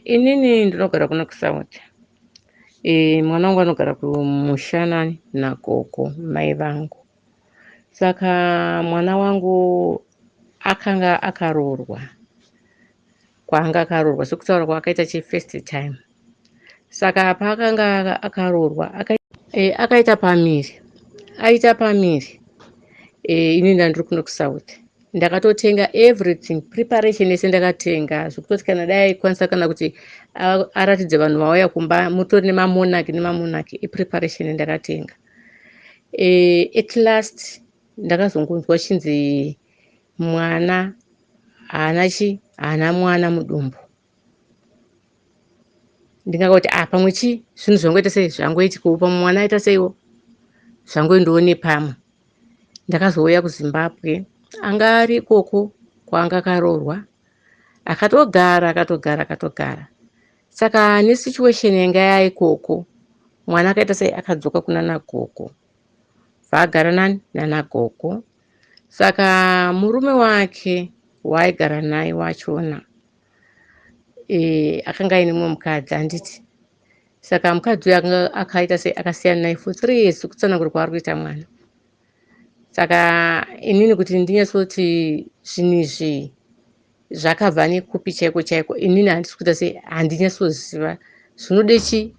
Inini ndinogara kuno kuSouth. Mwana wangu anogara kumushanani nagogo mai vangu. Saka mwana wangu akanga akaroorwa. Kwaanga akaroorwa sekutaura kwaakaita first time. Saka paakanga akaroorwa akaita pamiri. Aita pamiri. Inini ndandiri kuno kuSouth. Ndakatotenga everything, preparation yese ndakatenga zvekutoti kana dai aikwanisa kana kuti aratidze vanhu vauya kumba mutori nemamonaki preparation ndakatenga. At last ndakazongonzwa chinzi mwana haana mwana mudumbu. Ndingakati pamwe chi zvinhu zvangoita sei zvangoitikawo pamwe mwana aita seiwo zvangoendawo pamwe. Ndakazouya kuZimbabwe anga ari ikoko kwaanga akaroorwa akatogara. Saka nesituation yanga yaikoko mwana akaita sei akadzoka kuna nagogo vaagara nanagogo. Saka murume wake waaigara naye wachona akanga aine mumwe mukadzi handiti. Saka mukadzi uyu akaita sei akasiyana naye for 3 years kutsanangura kwaari kuita mwana. Saka inini kuti ndinyatsoti zvinhu izvi zvakabva nekupi chaiko inini handisi kuita sei handinyasoziva zvinode chi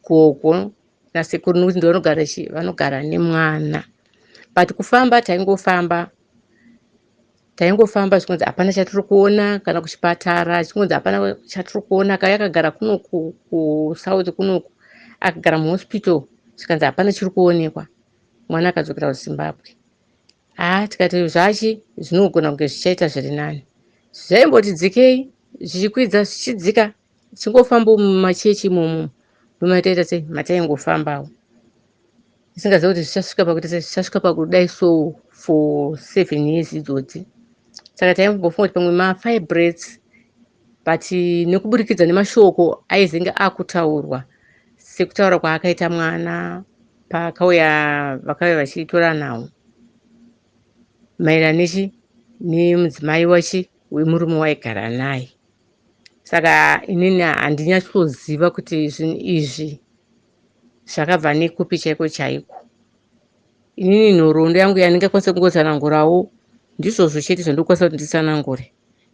gogo nasekuru nokuti ndovanogara vanogara nemwana. But kufamba taingofamba zvikonzi hapana chatiri kuona kana kuchipatara zvikonzi hapana chatiri kuona. Kaya akagara kunoku kuSouth kunoku akagara muhospital zvikanzi hapana chiri kuonekwa. Mwana akadzokera kuZimbabwe. Tikati zvachi zvinogona kunge zvichaita zviri nani. Zvaimboti dzikei zvichikwidza zvichidzika tichingofambawo mumachechi imomo ndomataita sei mataingofambawo. Isingazivi kuti zvichasvika pakuita sei zvichasvika pakudai so for 7 years idzodzi. Saka taimbofunga kuti pamwe mafibroids but nekuburikidza nemashoko aizinge akutaurwa sekutaura kwaakaita mwana pakauya vakauya vachitora nhau maererano nemudzimai wemurume waigara naye. Saka inini handinyasoziva kuti zvinhu izvi zvakabva nekupi chaiko. Inini nhoroondo yangu yandingakwanisa kungotsanangurawo ndizvozvo chete zvandokwanisa kuti nditsanangure.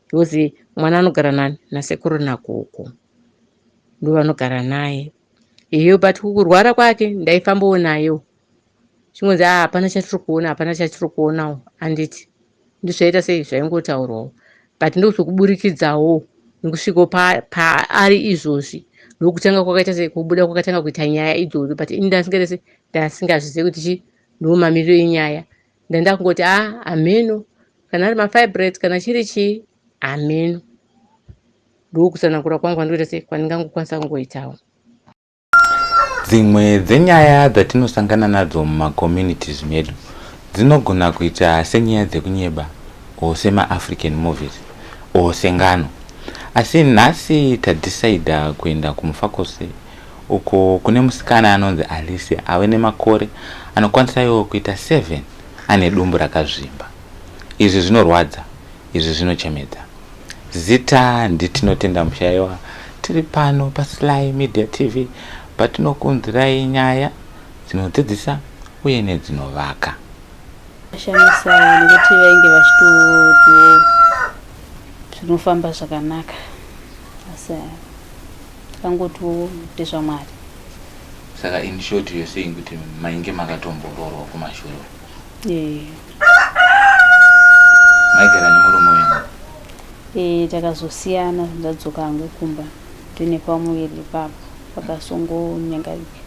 Because mwana anogara nasekuru nagogo ndovanogara naye. But kurwara kwake ndaifambawo nayo. Chingonzi hapana chatiri kuonawo handiti. Ndizvaita sei zvaingotaurwawo. But ndozokuburikidzawo nekusvikawo paari izvozvi ndokutanga kwakaita sei kubuda kwakatanga kuita nyaya idzodzo. But ini ndasingazvizivi kuti ndomamiriro enyaya. Ndandakungoti ameno kana ari mafibroids kana chiri chii ameno. Ndokutsanangura kwangu kwandoita sei kwandingangokwanisa kungoitawo. Dzimwe dzenyaya dzatinosangana nadzo mumaCommunities medu dzinogona kuita senyaya dzekunyeba o sema-African movies o sengano. Asi nhasi tadecida kuenda kumufakose uko kune musikana anonzi Alicia ave nemakore anokwanisa iwo kuita 7 ane dumbu rakazvimba. Izvi zvinorwadza, izvi zvinochemedza. Zita nditinotenda mushaiwa tiri pano paSly Media TV patinokunzirai nyaya dzinodzidzisa uye nedzinovaka. Shamisa nekuti vainge vachito zvinofamba zvakanaka. Asi tangoto ndezvaMwari. Saka in short you're saying kuti mainge makatombororwa kumashure. Maigara nemurume wenyu? Takazosiyana ndadzoka hangu kumba. Tine pamuviri papo pakasongonyangarika.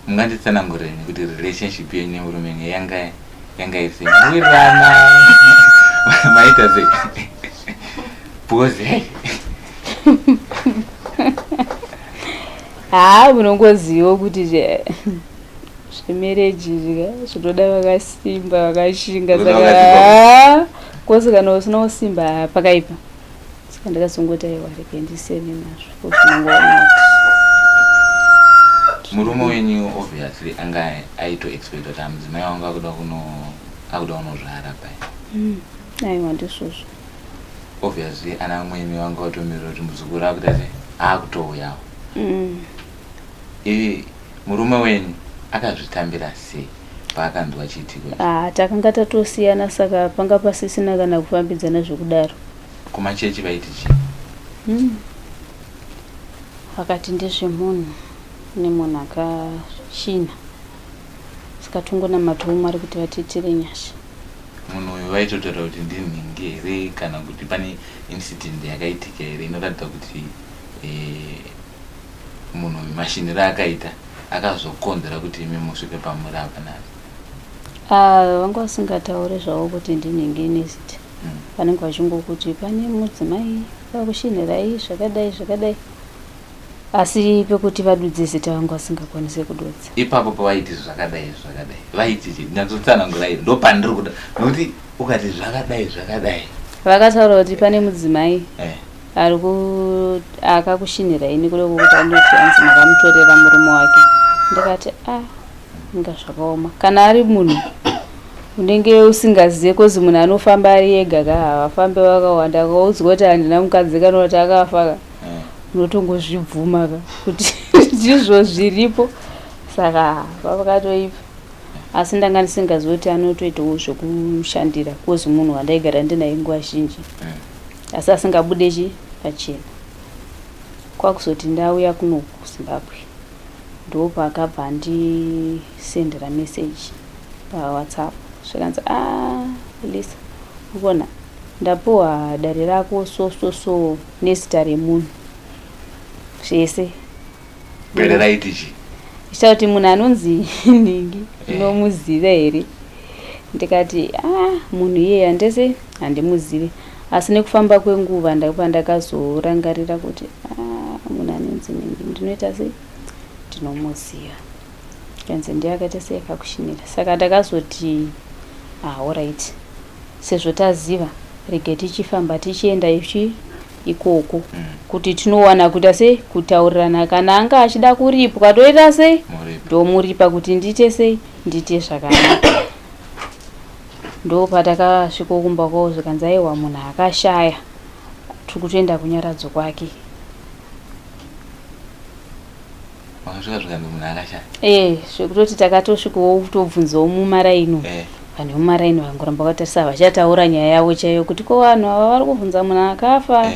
Munganditsanangurire kuti relationship yenyu nemurume wenyu yanga iri sei? Muwirirana maita sei? Pose. Munongoziva kuti zvemereji zvinoda vakasimba vakashinga. Saka kwose kana usina kusimba pakaipa. Saka ndakazongoti aiwa reke ndiseme nazvo zvinongoona. Murume wenyu obviously anga aito expect kuti mudzimai wangu akuda kunozvara pai. Aiwa ndizvozvo. Obviously ana mwenyu wanga watomirira kuti muzukuru akuda sei? akutouyawo. Murume wenyu akazvitambira sei paakanzwa chiitiko? Takanga tatosiyana, saka panga pasisina kana kufambidzana zvekudaro. Kumachechi vaiti chii? Vakati ndezvemunhu nemunhu akachina, saka tongonamatawo Mwari kuti vatiitire nyasha. Munhu uyu vaitotaura kuti ndinhingi here kana kuti pane incident yakaitika here inoratidza kuti munhu uyu mashiniro akaita akazokonzera kuti imi musvike pamuri apa naye? Vanga vasingataure zvavo kuti ndinhingi ineziti. Vanenge vachingokuti pane mudzimai vakushinhirai zvakadai zvakadai, asi pekuti vadudze zita vanga vasingakwanisi kududza. Ipapo pavaiti zvakadai zvakadai vaiti chii? Nyatsotsanangurai, ndo pandiri kuda, nokuti ukati zvakadai zvakadai vakataura kuti pane mudzimai akakushinhirai nekuda kwokuti anoti anzi makamutorera murume wake. Ndikati inga zvakaoma. Kana ari munhu unenge usingazive, kozi munhu anofamba ari ega havafambe vakawanda, kaudzwa kuti handina mukadzi kana kuti akafa, unotongozvibvuma kuti ndizvo zviripo. Saka pakatoipa, asi ndanga ndisingazive kuti anotoitawo zvokushandira, kozi munhu wandaigara ndinaye nguva zhinji, asi asingabude pachena. Kwakuzoti ndauya kuno kuZimbabwe, ndo pakabva ndisendera message paWhatsApp zvikanzi Lisa, ubona ndapuwa dare rako so nezita remunhu zvese. Dare raiti chii? Ichauti munhu anonzi Ningi ndinomuziva here? Ndikati munhu iyeye handese handimuzive, asi nekufamba kwenguva ndakazorangarira kuti munhu anonzi Ningi ndinoita sei, ndinomuziva. Kanzi ndiye akaita sei akakushinira. Saka ndakazoti alright, sezvo taziva, regai tichifamba tichienda ikoko kuti tinowana kuita sei kutaurirana. Kana anga achida kuripwa toita sei, ndomuripa kuti ndiite sei, ndiite zvakanaka. Ndo patakasvika kumba kwavo zvikanzi aiwa munhu akashaya, tiri kutoenda kunyaradzo kwake. Zvekutoti takatosvikawo kutobvunzawo mumaraino, vanhu vemumaraino vangoramba vakatarisa vachataura nyaya yavo chaiyo kuti ko vanhu ava vari kubvunza munhu akafa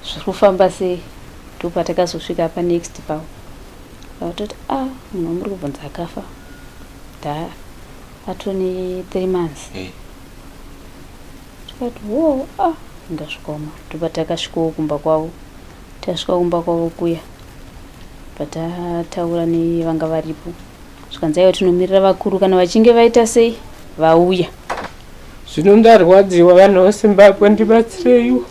zviri kufamba sei. Ndo patakazosvika panext pavo vakatoti munhu wamuri kubvunza akafa, atone 3 months. Tikati inga zvikaoma. Ndo patakasvikawo kumba kwavo. Tasvika kumba kwavo kuya, patataura nevanga varipo zvikanzi aiwa tinomirira vakuru, kana vachinge vaita sei vauya. Zvino ndarwadziwa, vanhu veZimbabwe ndibatsireiwo.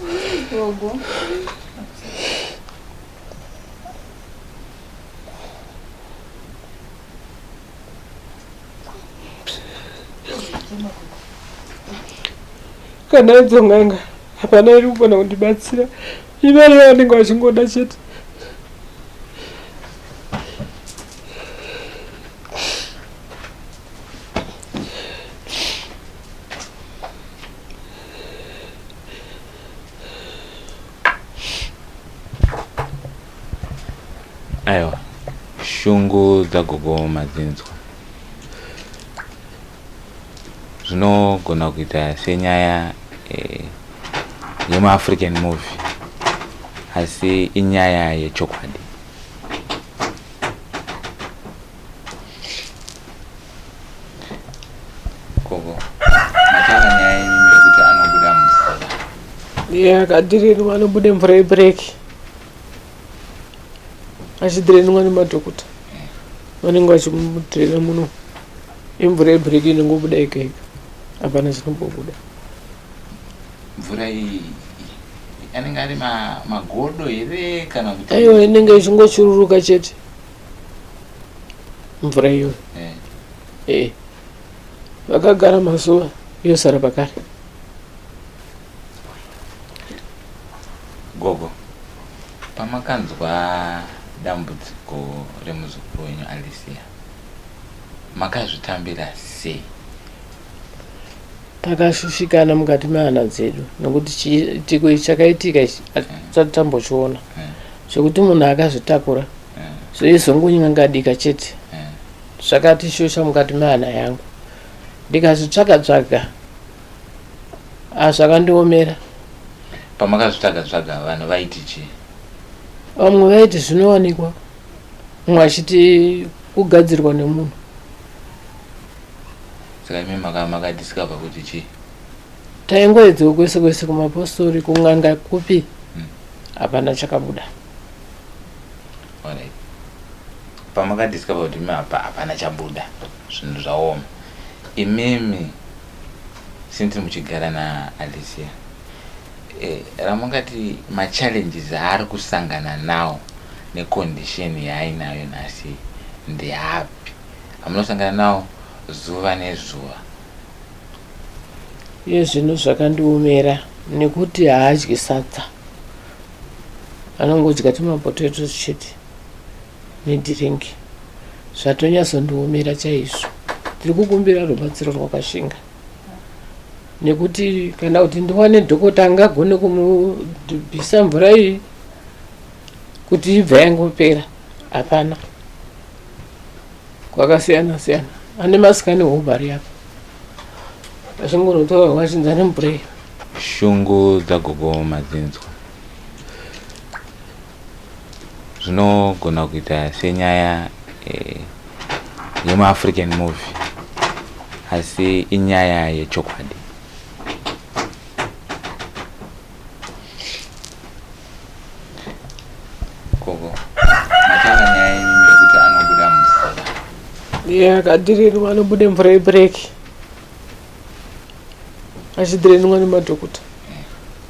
Kana idzo ng'anga hapana iri kugona kundibatsira, ivari vanenge vachingoda chete. Aiwa, shungu dzagogo madzinzwa zvinogona kuita senyaya yemaAfrican movie, asi inyaya yechokwadi. Gogo, mataura nyaya yenyu yekuti anobuda mvura. Akadirirwa anobude mvura yebireki, achidhirenwa nemadhokuta vanenge vachimudhirena muno. Imvura yebireki inongobuda ega ega, hapana chinombobuda. Mvura iyi anenge ari magodo here kana kuti? Aiwa, inenge ichingochururuka chete mvura iyoyo. Vakagara mazuva yosara pakare. Gogo, pamakanzwa dambudziko remuzukuru wenyu Alicia, makazvitambira sei? Takashushikana mukati mehana dzedu, nokuti chitiko ichi chakaitika ichi hatisati tambochiona. zvekuti munhu akazvitakura zveizongunyangadika chete zvakatishosha mukati mehana yangu ndikazvitsvaga zvakandiomera. Pamakazvitsvaga vanhu vaiti chii? Vamwe vaiti zvinowanikwa, mumwe achiti kugadzirwa nemunhu. Saka imi makadiscover kuti chii? Taingoedzewo kwese kwese kumapostori, kun'anga kupi, hapana chakabuda. Alright. Pamakadiscover kuti hapana chabuda, zvinhu zvaoma. Imimi since muchigara naAlicia, ramangati machallenges aari kusangana nawo necondition yaainayo nhasi ndeapi? Amunosangana nawo zuva nezuva? Iye zvinhu zvakandiomera nekuti haadyi sadza, anongodya tumapotatoes chete nedhiringi. Zvatonyazondiomera chaizvo. Tiri kukumbira rubatsiro rwakashinga, nekuti kana kuti ndiwane dhokota angagone kumubvisa mvura iyi kuti ibva yangopera, hapana. Kwakasiyana siyana, ane masikani hobari apa azvingonotaura wachinza nemvura iyi. Shungu dzagogo madzinzwa zvinogona kuita senyaya yemaAfrican movie, asi inyaya yechokwadi. Gogo, matanga nyaya yenyu yekuti anobuda mvura. Akadirirwa anobude mvura yebhireki achidhirenwa nemadhokota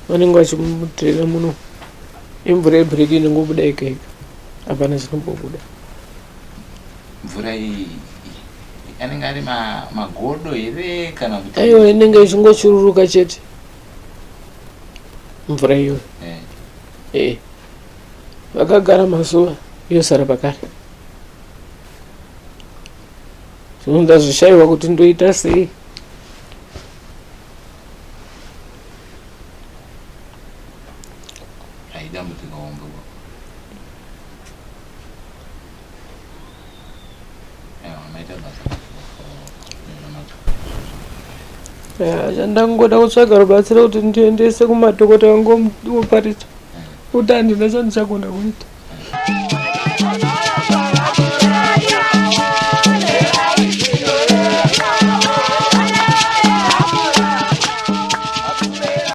vanenge vachimudhirena muno. Imvura yebhireki inongobuda ega ega, hapana chinombobuda. Mvura iyi anenge ari magodo here kana kuti? Aiwa, inenge ichingochururuka chete mvura iyoyo. Vakagara mazuva yosara pakare. Zvinonda zvishayiwa kuti ndoita sei. Dambudziko hombe. Ndangoda kutsvaga rubatsiro kuti ndiendese kumadhokota vangomuoparita kuti handina chandichagona kuita.